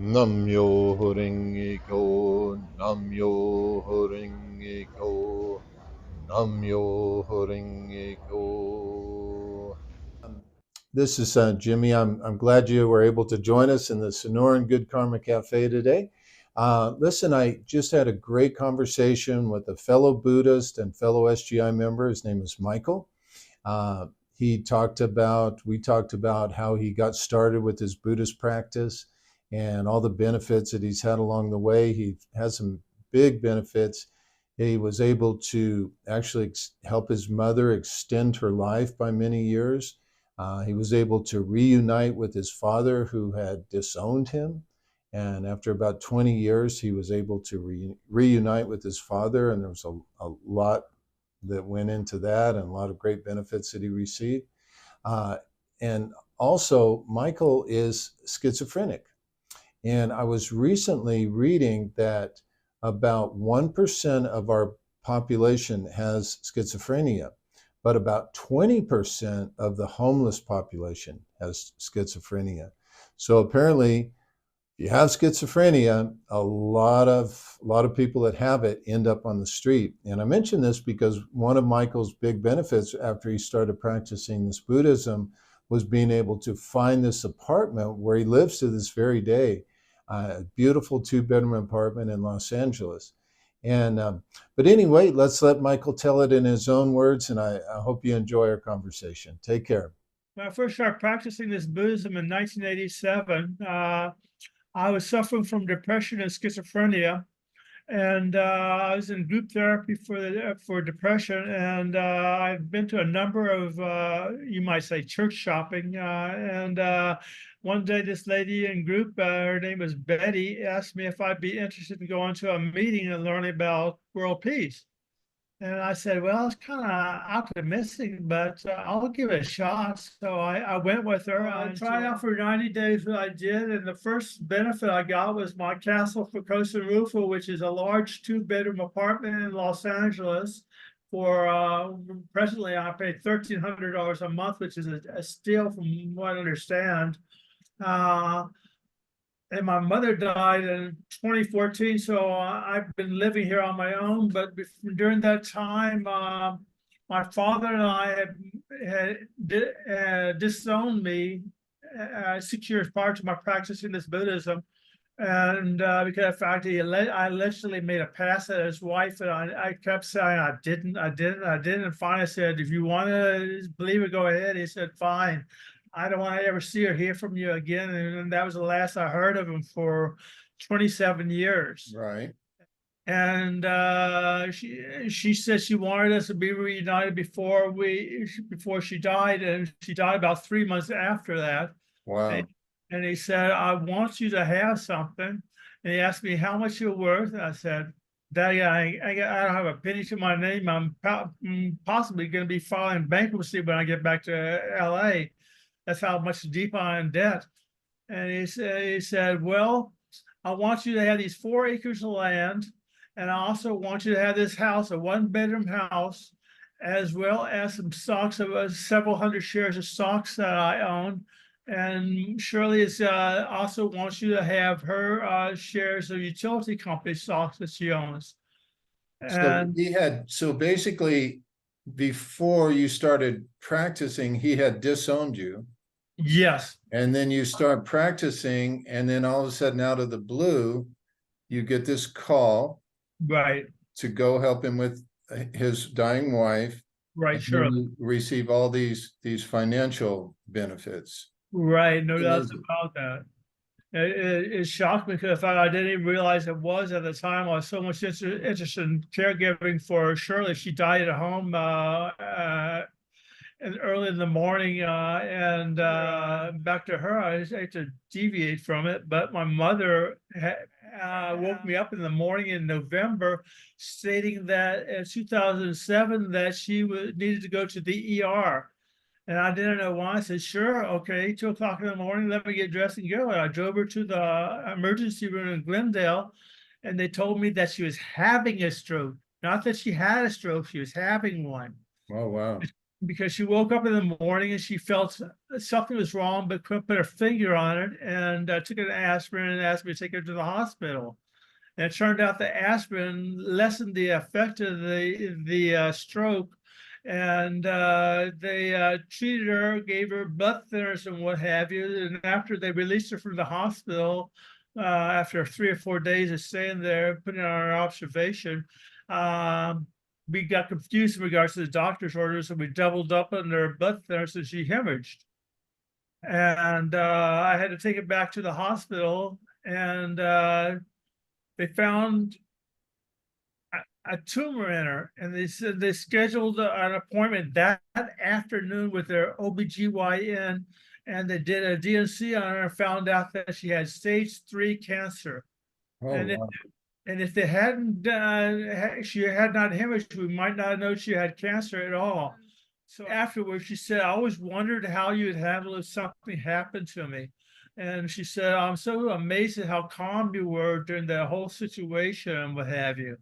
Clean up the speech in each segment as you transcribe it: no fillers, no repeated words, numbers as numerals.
Myoho Renge Kyo, Myoho Renge Kyo, Myoho Renge Kyo. This is Jimmy. I'm glad you were able to join us in the Sonoran Good Karma Cafe today. Listen, I just had a great conversation with a fellow Buddhist and fellow SGI member. His name is Michael. We talked about how he got started with his Buddhist practice and all the benefits that he's had along the way. He has some big benefits. He was able to actually help his mother extend her life by many years. He was able to reunite with his father who had disowned him. And after about 20 years, he was able to reunite with his father. And there was a lot that went into that and a lot of great benefits that he received. And also, Michael is schizophrenic. And I was recently reading that about 1% of our population has schizophrenia, but about 20% of the homeless population has schizophrenia. So apparently, if you have schizophrenia, a lot of people that have it end up on the street. And I mention this because one of Michael's big benefits after he started practicing this Buddhism was being able to find this apartment where he lives to this very day, a beautiful 2-bedroom apartment in Los Angeles. And but anyway, let's let Michael tell it in his own words, and I hope you enjoy our conversation. Take care. When I first started practicing this Buddhism in 1987, I was suffering from depression and schizophrenia, and I was in group therapy for depression. And I've been to a number of, you might say, church shopping. And one day, this lady in group, her name was Betty, asked me if I'd be interested in going to a meeting and learning about world peace. And I said, well, it's kind of optimistic, but I'll give it a shot. So I went with her. I tried out for 90 days what I did. And the first benefit I got was my Castle for Costa Rica, which is a large 2-bedroom apartment in Los Angeles. For presently, I pay $1,300 a month, which is a steal from what I understand. And my mother died in 2014, so I've been living here on my own. But during that time, my father and I had disowned me 6 years prior to my practicing this Buddhism. And because of the fact that I allegedly made a pass at his wife, and I kept saying I didn't. And finally I said, if you want to believe it, go ahead. He said, fine. I don't want to ever see or hear from you again. And that was the last I heard of him for 27 years. Right. And she said she wanted us to be reunited before she died, and she died about 3 months after that. Wow. And he said, I want you to have something. And he asked me how much you're worth. And I said, Daddy, I don't have a penny to my name. I'm possibly going to be filing bankruptcy when I get back to LA. That's how much deep I'm in debt. And he said, well, I want you to have these 4 acres of land. And I also want you to have this house, a 1-bedroom house, as well as some stocks of several hundred shares of stocks that I own. And Shirley also wants you to have her shares of utility company stocks that she owns. And So basically, before you started practicing, he had disowned you. Yes. And then you start practicing, and then all of a sudden, out of the blue, you get this call, right, to go help him with his dying wife. Right, sure. Receive all these financial benefits. Right, no doubt about that. It shocked me because I didn't even realize it was at the time. I was so much interested in caregiving for Shirley. She died at home and early in the morning, and back to her. I hate to deviate from it, but my mother woke me up in the morning in November, stating that in 2007 that she needed to go to the ER. And I didn't know why. I said, sure, okay, 2 o'clock in the morning, let me get dressed and go. And I drove her to the emergency room in Glendale, and they told me that she was having a stroke. Not that she had a stroke, she was having one. Oh, wow. because she woke up in the morning and she felt something was wrong, but couldn't put her finger on it, and took an aspirin and asked me to take her to the hospital. And it turned out the aspirin lessened the effect of the stroke, and they treated her, gave her blood thinners and what have you. And after they released her from the hospital, after 3 or 4 days of staying there, putting her on observation, we got confused in regards to the doctor's orders, and we doubled up on their blood thinners, and she hemorrhaged. And I had to take it back to the hospital, and they found a tumor in her, and they said they scheduled an appointment that afternoon with their OBGYN, and they did a DNC on her and found out that she had stage 3 cancer. Oh, And wow. if they hadn't she had not hemorrhaged, we might not know she had cancer at all. So afterwards, she said, I always wondered how you would handle if something happened to me. And she said, I'm so amazed at how calm you were during the whole situation and what have you.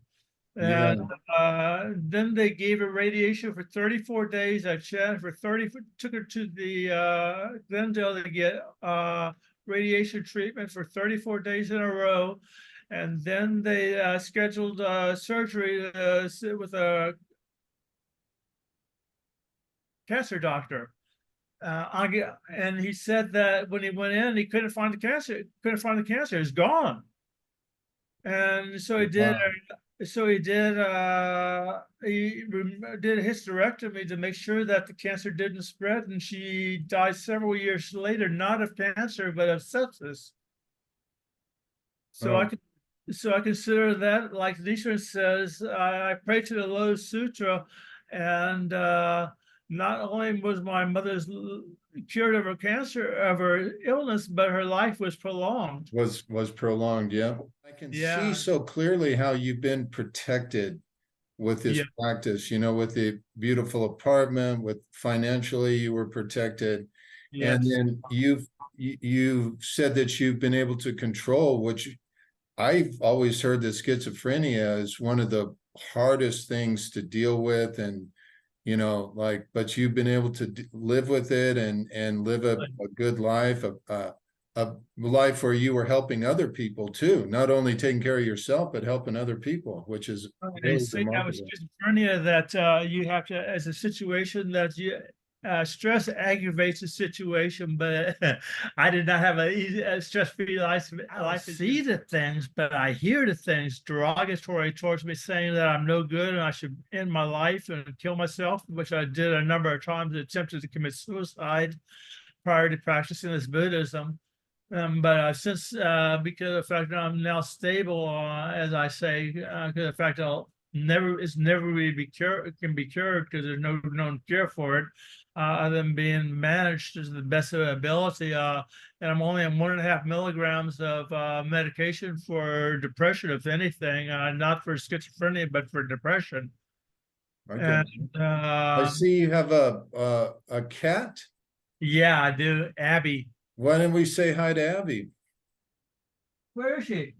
Yeah. And then they gave her radiation for 34 days. I chatted for 30, took her to the Glendale to get radiation treatment for 34 days in a row. And then they scheduled surgery with a cancer doctor. And he said that when he went in, he couldn't find the cancer. Couldn't find the cancer. It's gone. And so he did. Wow. He did a hysterectomy to make sure that the cancer didn't spread. And she died several years later, not of cancer, but of sepsis. So Oh, I consider that, like Nichiren says, I pray to the Lotus Sutra, and not only was my mother's cured of her cancer, of her illness, but her life was prolonged. was prolonged. Yeah. I can see Yeah, so clearly how you've been protected with this yeah, practice, with the beautiful apartment, with financially you were protected. And yes. then you said that you've been able to control, which I've always heard that schizophrenia is one of the hardest things to deal with. And, but you've been able to live with it and live a good life, a life where you were helping other people too, not only taking care of yourself, but helping other people, which is They really say that with remarkable. schizophrenia that you have to, as a situation that you stress aggravates the situation, but I did not have a stress-free life. I see the things, but I hear the things derogatory towards me, saying that I'm no good and I should end my life and kill myself, which I did a number of times, attempted to commit suicide prior to practicing this Buddhism. But since because of the fact that I'm now stable, as I say, because of the fact that it's never really can be cured because there's no known cure for it, other than being managed to the best of ability. And I'm only on 1.5 milligrams of medication for depression, if anything, not for schizophrenia, but for depression. Okay. And I see you have a cat. yeah, I do. Abby, Why didn't we say hi to Abby? where is she?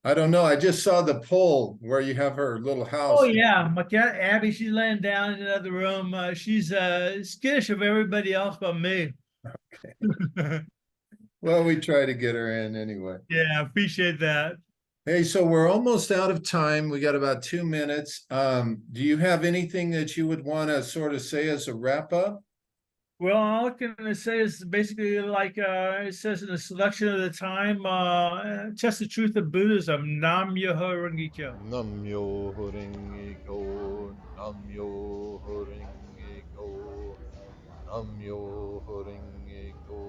I don't know. I just saw the pole where you have her little Oh house. yeah, my cat Abby, she's laying down in another room. She's skittish of everybody else but me. Well, we try to get her in anyway. Yeah, I appreciate that. Hey, so we're almost out of time. We got about 2 minutes. Do you have anything that you would want to sort of say as a wrap up? Well, all I can say is basically like it says in the selection of the time, test the truth of Buddhism, Nam Myoho Renge Kyo. Myoho Renge Kyo, Myoho Renge Kyo, Myoho Renge Kyo.